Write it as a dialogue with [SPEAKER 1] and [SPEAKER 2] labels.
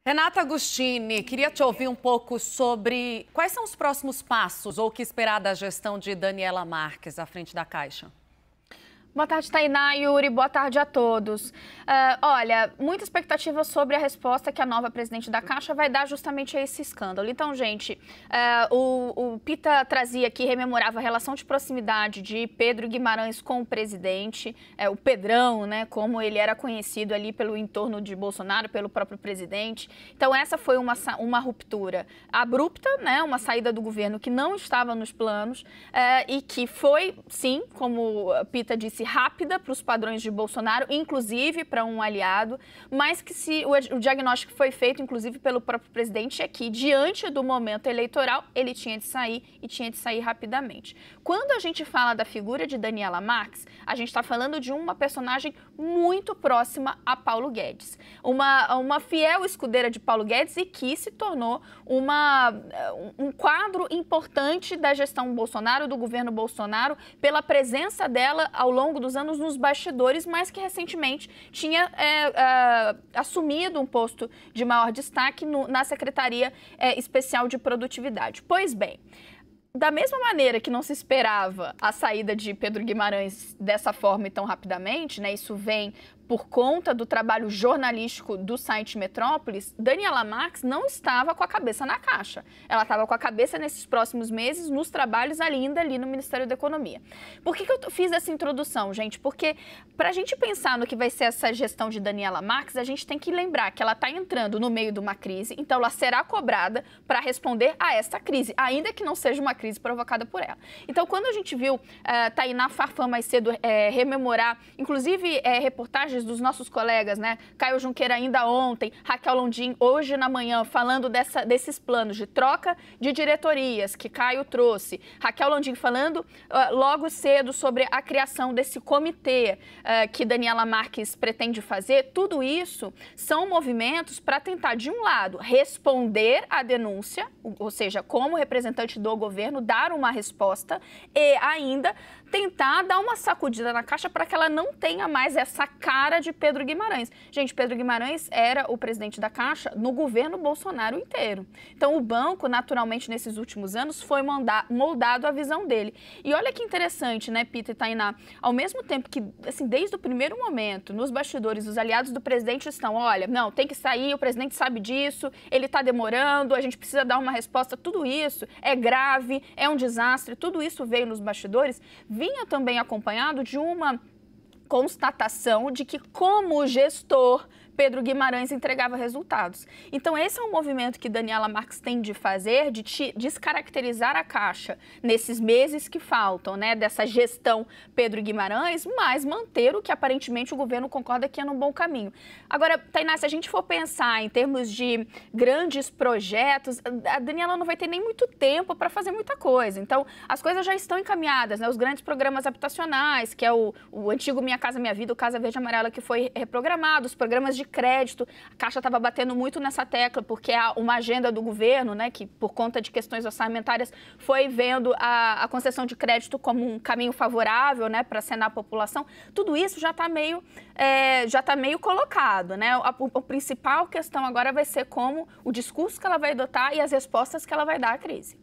[SPEAKER 1] Renata Agostini, queria te ouvir um pouco sobre quais são os próximos passos ou o que esperar da gestão de Daniela Marques à frente da Caixa.
[SPEAKER 2] Boa tarde, Tainá, Yuri. Boa tarde a todos. Olha, muita expectativa sobre a resposta que a nova presidente da Caixa vai dar justamente a esse escândalo. Então, gente, o Pita trazia aqui, rememorava a relação de proximidade de Pedro Guimarães com o presidente, o Pedrão, né, como ele era conhecido ali pelo entorno de Bolsonaro, pelo próprio presidente. Então, essa foi uma ruptura abrupta, né, uma saída do governo que não estava nos planos e que foi, sim, como Pita disse, rápida para os padrões de Bolsonaro, inclusive para um aliado, mas que o diagnóstico foi feito, inclusive, pelo próprio presidente, é que, diante do momento eleitoral, ele tinha de sair e tinha de sair rapidamente. Quando a gente fala da figura de Daniela Marques, a gente está falando de uma personagem muito próxima a Paulo Guedes. Uma fiel escudeira de Paulo Guedes e que se tornou um quadro importante da gestão Bolsonaro, do governo Bolsonaro, pela presença dela ao longo dos anos nos bastidores, mas que recentemente tinha assumido um posto de maior destaque na Secretaria Especial de Produtividade. Pois bem, da mesma maneira que não se esperava a saída de Pedro Guimarães dessa forma e tão rapidamente, né, isso vem por conta do trabalho jornalístico do site Metrópolis, Daniela Marques não estava com a cabeça na Caixa. Ela estava com a cabeça nesses próximos meses nos trabalhos ainda ali no Ministério da Economia. Por que eu fiz essa introdução, gente? Porque para a gente pensar no que vai ser essa gestão de Daniela Marques, a gente tem que lembrar que ela está entrando no meio de uma crise, então ela será cobrada para responder a esta crise, ainda que não seja uma crise provocada por ela. Então, quando a gente viu Tainá Farfã mais cedo rememorar, inclusive reportagens dos nossos colegas, né? Caio Junqueira ainda ontem, Raquel Londin hoje na manhã, falando desses planos de troca de diretorias que Caio trouxe. Raquel Londin falando logo cedo sobre a criação desse comitê que Daniela Marques pretende fazer. Tudo isso são movimentos para tentar, de um lado, responder à denúncia, ou seja, como representante do governo, dar uma resposta e ainda tentar dar uma sacudida na Caixa para que ela não tenha mais essa cara de Pedro Guimarães. Gente, Pedro Guimarães era o presidente da Caixa no governo Bolsonaro inteiro. Então, o banco, naturalmente, nesses últimos anos, foi moldado à visão dele. E olha que interessante, né, Pita e Tainá? Ao mesmo tempo que, assim, desde o primeiro momento, nos bastidores, os aliados do presidente estão, olha, não, tem que sair, o presidente sabe disso, ele está demorando, a gente precisa dar uma resposta, tudo isso é grave, é um desastre, tudo isso veio nos bastidores, vinha também acompanhado de uma constatação de que, como gestor, Pedro Guimarães entregava resultados. Então, esse é um movimento que Daniela Marques tem de fazer, de descaracterizar a Caixa nesses meses que faltam, né, dessa gestão Pedro Guimarães, mas manter o que aparentemente o governo concorda que é no bom caminho. Agora, Tainá, se a gente for pensar em termos de grandes projetos, a Daniela não vai ter nem muito tempo para fazer muita coisa. Então, as coisas já estão encaminhadas, né, os grandes programas habitacionais, que é o antigo Minha Casa Minha Vida, o Casa Verde e Amarela, que foi reprogramado, os programas de crédito, a Caixa estava batendo muito nessa tecla, porque há uma agenda do governo, né, que por conta de questões orçamentárias foi vendo a concessão de crédito como um caminho favorável, né, para acenar a população. Tudo isso já está meio colocado, né? A principal questão agora vai ser como o discurso que ela vai adotar e as respostas que ela vai dar à crise.